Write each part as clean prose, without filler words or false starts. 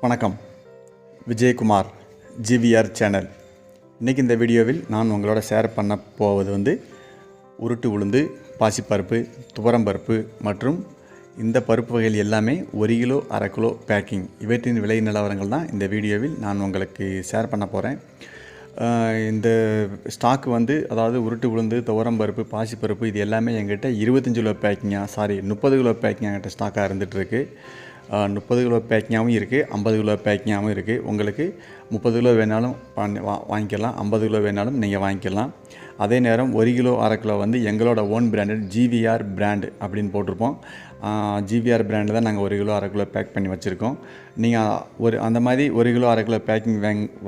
வணக்கம். Vijayakumar geeveeare channel. இன்றைக்கி இந்த வீடியோவில் நான் உங்களோட ஷேர் பண்ண போவது உருட்டு உளுந்து, பாசிப்பருப்பு, துவரம்பருப்பு மற்றும் இந்த பருப்பு வகைகள் எல்லாமே 1 கிலோ 1/2 கிலோ பேக்கிங் இவற்றின் விலை நிலவரங்கள் தான் இந்த வீடியோவில் நான் உங்களுக்கு ஷேர் பண்ண போகிறேன். இந்த ஸ்டாக் அதாவது உருட்டு உளுந்து, துவரம்பருப்பு, பாசிப்பருப்பு இது எல்லாமே எங்கிட்ட 25 கிலோ பேக்கிங்காக 30 கிலோ பேக்கிங்காக என்கிட்ட ஸ்டாக்காக இருந்துகிட்ருக்கு. 30 கிலோ பேக்கிங்காகவும் இருக்குது, 50 கிலோ பேக்கிங்காகவும் இருக்குது. உங்களுக்கு 30 கிலோ வேணாலும் வாங்கிக்கலாம், 50 கிலோ வேணாலும் நீங்கள் வாங்கிக்கலாம். அதே நேரம் 1 கிலோ 1/2 கிலோ எங்களோட ஓன் பிராண்டட் geeveeare பிராண்டு அப்படின்னு போட்டிருப்போம். geeveeare பிராண்டு தான் நாங்கள் 1 கிலோ 1/2 கிலோ பேக் பண்ணி வச்சுருக்கோம். நீங்கள் அந்த மாதிரி 1 கிலோ 1/2 கிலோ பேக்கிங்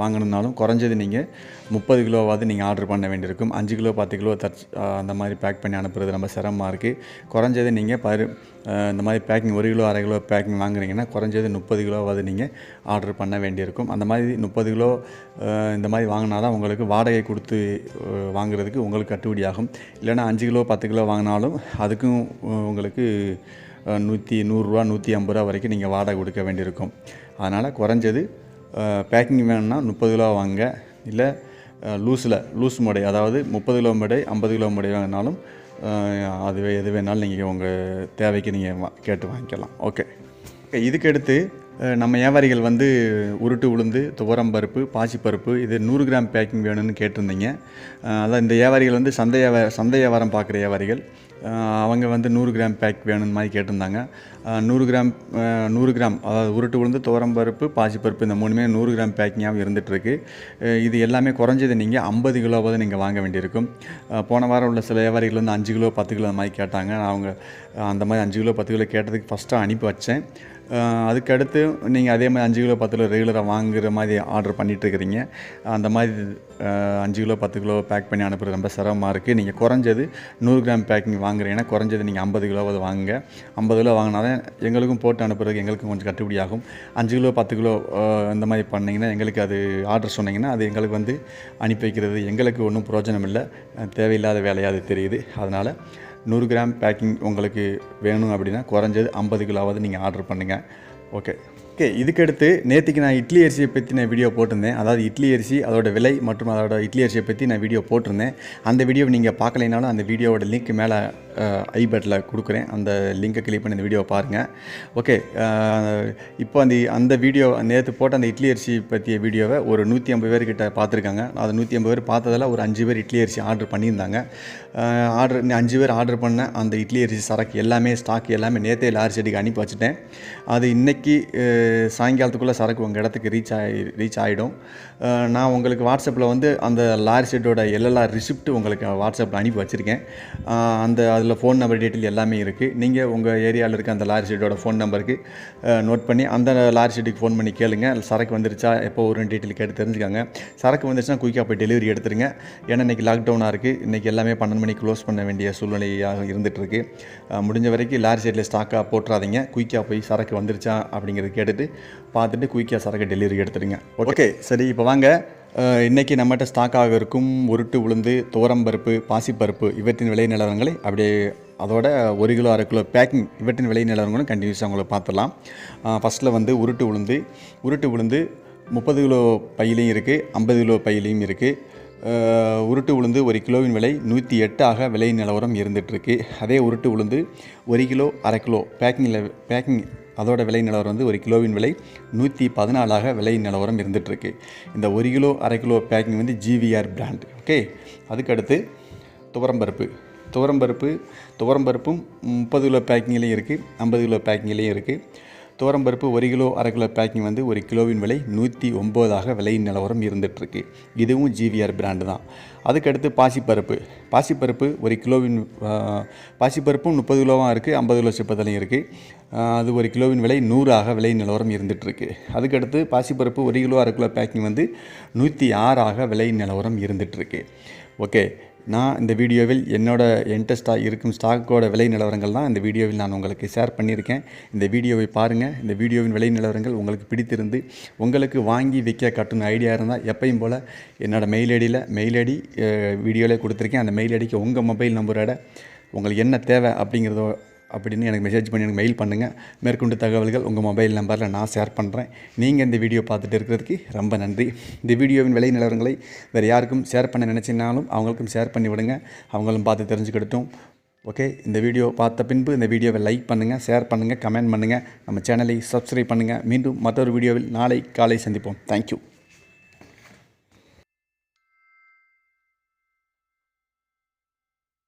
வாங்கணுன்னாலும் குறைஞ்சது நீங்கள் 30 கிலோவாவது நீங்கள் ஆர்டர் பண்ண வேண்டியிருக்கும். 5 கிலோ 10 கிலோ அந்த மாதிரி பேக் பண்ணி அனுப்புறது ரொம்ப சிரமமாக இருக்குது. குறைஞ்சது நீங்கள் இந்த மாதிரி பேக்கிங் 1 கிலோ 1/2 கிலோ பேக்கிங் வாங்குறீங்கன்னா குறைஞ்சது 30 கிலோவாவது நீங்கள் ஆர்டர் பண்ண வேண்டியிருக்கும். அந்த மாதிரி 30 கிலோ இந்த மாதிரி வாங்கினா தான் உங்களுக்கு வாடகை கொடுத்து வாங்குறதுக்கு உங்களுக்கு கட்டுப்படியாகும். இல்லைனா 5 கிலோ 10 கிலோ வாங்கினாலும் அதுக்கும் உங்களுக்கு 100 ரூபா 150 ரூபா வரைக்கும் நீங்கள் வாடகை கொடுக்க வேண்டியிருக்கும். அதனால் குறைஞ்சது பேக்கிங் வேணும்னா 30 கிலோ வாங்க. இல்லை லூஸ் முடை, அதாவது 30 கிலோ முடை 50 கிலோ முடை வேணாலும் அதுவே எது வேணாலும் நீங்கள் உங்கள் தேவைக்கு நீங்கள் கேட்டு வாங்கிக்கலாம். ஓகே, இதுக்கடுத்து நம்ம வியாபாரிகள் உருட்டு உளுந்து, துவரம்பருப்பு, பாசிப்பருப்பு இது 100 கிராம் பேக்கிங் வேணும்னு கேட்டிருந்தீங்க. அதான் இந்த வியாபாரிகள் சந்தை வியாபாரம் பார்க்குற வியாபாரிகள். அவங்க 100 கிராம் பேக் வேணும்னு மாதிரி கேட்டிருந்தாங்க. 100 கிராம் அதாவது உருட்டு உளுந்து, துவரம்பருப்பு, பாசிப்பருப்பு இந்த 3மே 100 கிராம் பேக்கிங்காகவும் இருந்துகிட்ருக்கு. இது எல்லாமே குறைஞ்சது நீங்கள் 50 கிலோவாவது நீங்கள் வாங்க வேண்டியிருக்கும். போன வாரம் உள்ள சில வியாபாரிகள் 5 கிலோ 10 கிலோ அந்த மாதிரி கேட்டாங்க. அவங்க அந்த மாதிரி 5 கிலோ 10 கிலோ கேட்டதுக்கு ஃபஸ்ட்டாக அனுப்பி வச்சேன். அதுக்கடுத்து நீங்கள் அதே மாதிரி 5 கிலோ 10 கிலோ ரெகுலராக வாங்குகிற மாதிரி ஆர்டர் பண்ணிகிட்ருக்கிறீங்க. அந்த மாதிரி 5 கிலோ 10 கிலோ பேக் பண்ணி அனுப்புறது ரொம்ப சிரமமாக இருக்குது. நீங்கள் குறைஞ்சது 100 கிராம் பேக்கிங் வாங்குறீங்கன்னா குறைஞ்சது நீங்கள் 50 கிலோவாவது வாங்குங்க. 50 கிலோ வாங்கினா தான் எங்களுக்கும் போட்டு அனுப்புறதுக்கு எங்களுக்கும் கொஞ்சம் கட்டுப்படியாகும். 5 கிலோ 10 கிலோ இந்த மாதிரி பண்ணிங்கன்னா எங்களுக்கு அது ஆர்டர் சொன்னீங்கன்னா அது எங்களுக்கு அனுப்பி வைக்கிறது எங்களுக்கு ஒன்றும் பிரயோஜனம் இல்லை, தேவையில்லாத வேலையாக அது தெரியுது. அதனால் 100 கிராம் பேக்கிங் உங்களுக்கு வேணும் அப்படின்னா குறைஞ்சது 50 கிலோவாவது நீங்கள் ஆர்டர் பண்ணுங்கள். ஓகே, இதுக்கடுத்து நேற்றுக்கு நான் இட்லி அரிசியை பற்றி நான் வீடியோ போட்டிருந்தேன். அதாவது இட்லி அரிசி அதோட விலை மற்றும் அதோட இட்லி அரிசியை பற்றி நான் வீடியோ போட்டிருந்தேன். அந்த வீடியோவை நீங்கள் பார்க்கலைனாலும் அந்த வீடியோவோட லிங்க் மேலே ஐ பட்டில் கொடுக்குறேன். அந்த லிங்கை கிளிக் பண்ணி அந்த வீடியோவை பாருங்கள். ஓகே, இப்போ அந்த வீடியோ நேற்று போட்ட அந்த இட்லி அரிசி பற்றிய வீடியோவை ஒரு 150 பேர்கிட்ட பார்த்துருக்காங்க. அது 150 பேர் பார்த்ததில் ஒரு 5 பேர் இட்லி அரிசி ஆர்டர் பண்ணியிருந்தாங்க. 5 பேர் ஆர்டர் பண்ண அந்த இட்லி அரிசி சரக்கு எல்லாமே ஸ்டாக் எல்லாமே நேற்றே லாரி ஷெட்டுக்கு அனுப்பி வச்சுட்டேன். அது இன்றைக்கி சாயங்காலத்துக்குள்ளே சரக்கு உங்கள் இடத்துக்கு ரீச் ஆகிடும். நான் உங்களுக்கு வாட்ஸ்அப்பில் அந்த லாரி ஷெட்டோட LLR ரிசிப்ட் உங்களுக்கு வாட்ஸ்அப்பில் அனுப்பி வச்சுருக்கேன். அதில் ஃபோன் நம்பர் டீட்டெயில் எல்லாமே இருக்குது. நீங்கள் உங்கள் ஏரியாவில் இருக்க அந்த லாரி ஷெட்டோட ஃபோன் நம்பருக்கு நோட் பண்ணி அந்த லாரி ஷெட்டுக்கு ஃபோன் பண்ணி கேளுங்க. சரக்கு வந்துருச்சா எப்போ ஒரு டீட்டெயில் கேட்டு தெரிஞ்சுக்காங்க. சரக்கு வந்துருச்சுன்னா குயிக்காக போய் டெலிவரி எடுத்துருங்க. ஏன்னா இன்றைக்கி லாக்டவுனாக இருக்குது. இன்றைக்கி எல்லாமே 12 மணிக்கு க்ளோஸ் பண்ண வேண்டிய சூழ்நிலையாக இருந்துகிட்ருக்கு. முடிஞ்ச வரைக்கும் லாரி ஷெட்டில் ஸ்டாக்காக போட்டுறாதீங்க. குயிக்காக போய் சரக்கு வந்துருச்சா அப்படிங்கிறது கேட்டுட்டு பார்த்துட்டு குயிக்காக சரக்கு டெலிவரி எடுத்துடுங்க. ஓகே, சரி, இப்போ வாங்க இன்றைக்கி நம்மகிட்ட ஸ்டாக்காக இருக்கும் உருட்டு உளுந்து, துவரம்பருப்பு, பாசிப்பருப்பு இவற்றின் விலை நிலவரங்களை அப்படியே அதோட 1 கிலோ 1/2 கிலோ பேக்கிங் இவற்றின் விலை நிலவரங்களும் கண்டினியூஸாக உங்களை பார்த்துடலாம். ஃபஸ்ட்டில் உருட்டு உளுந்து 30 கிலோ பையிலையும் இருக்குது, 50 கிலோ பையிலையும் இருக்குது. உருட்டு உளுந்து 1 கிலோவின் விலை 108 விலை நிலவரம் இருந்துகிட்ருக்கு. அதே உருட்டு உளுந்து 1 கிலோ 1/2 கிலோ பேக்கிங் அதோட விலை நிலவரம் 1 கிலோவின் விலை 114 விலை நிலவரம் இருந்துகிட்ருக்கு. இந்த 1 kilo 1/2 kilo packing geeveeare brand. Okay, அதுக்கடுத்து துவரம்பருப்பும் 30 கிலோ பேக்கிங்லேயும் இருக்குது, 50 கிலோ பேக்கிங்லேயும் இருக்குது. துவரம்பருப்பு 1 கிலோ 1/2 கிலோ பேக்கிங் 1 கிலோவின் விலை 109 விலை நிலவரம் இருந்துகிட்ருக்கு. இதுவும் geeveeare பிராண்டு தான். அதுக்கடுத்து பாசிப்பருப்பு 1 கிலோவின் பாசிப்பருப்பும் 30 கிலோவாக இருக்குது, 50 கிலோ சிப்பத்திலையும் இருக்குது. அது 1 கிலோவின் விலை 100 விலை நிலவரம் இருந்துகிட்ருக்கு. அதுக்கடுத்து பாசிப்பருப்பு 1 கிலோ 1/2 கிலோ பேக்கிங் 106 விலை நிலவரம் இருந்துகிட்ருக்கு. ஓகே, நான் இந்த வீடியோவில் என்கிட்ட இருக்கும் ஸ்டாக்கோட விலை நிலவரங்கள் தான் இந்த வீடியோவில் நான் உங்களுக்கு ஷேர் பண்ணியிருக்கேன். இந்த வீடியோவை பாருங்கள். இந்த வீடியோவின் விலை நிலவரங்கள் உங்களுக்கு பிடித்திருந்து உங்களுக்கு வாங்கி விற்க கட்டணும் ஐடியா இருந்தால் எப்பயும் போல் என்னோடய மெயில் ஐடி வீடியோவில் கொடுத்துருக்கேன். அந்த மெயில் ஐடிக்கு உங்கள் மொபைல் நம்பரோட உங்களுக்கு என்ன தேவை அப்படிங்கிறதோ அப்படின்னு எனக்கு மெசேஜ் பண்ணி எனக்கு மெயில் பண்ணுங்கள். மேற்கொண்டு தகவல்கள் உங்கள் மொபைல் நம்பரில் நான் ஷேர் பண்ணுறேன். நீங்கள் இந்த வீடியோ பார்த்துட்டு இருக்கிறதுக்கு ரொம்ப நன்றி. இந்த வீடியோவின் விலை நிலவரங்களை வேறு யாருக்கும் ஷேர் பண்ண நினச்சினாலும் அவங்களுக்கும் ஷேர் பண்ணி விடுங்க. அவங்களும் பார்த்து தெரிஞ்சுக்கிட்டோம். ஓகே, இந்த வீடியோ பார்த்த பின்பு இந்த வீடியோவை லைக் பண்ணுங்கள், ஷேர் பண்ணுங்கள், கமெண்ட் பண்ணுங்கள், நம்ம சேனலை சப்ஸ்கிரைப் பண்ணுங்கள். மீண்டும் மற்றொரு வீடியோவில் நாளை காலை சந்திப்போம். தேங்க்யூ.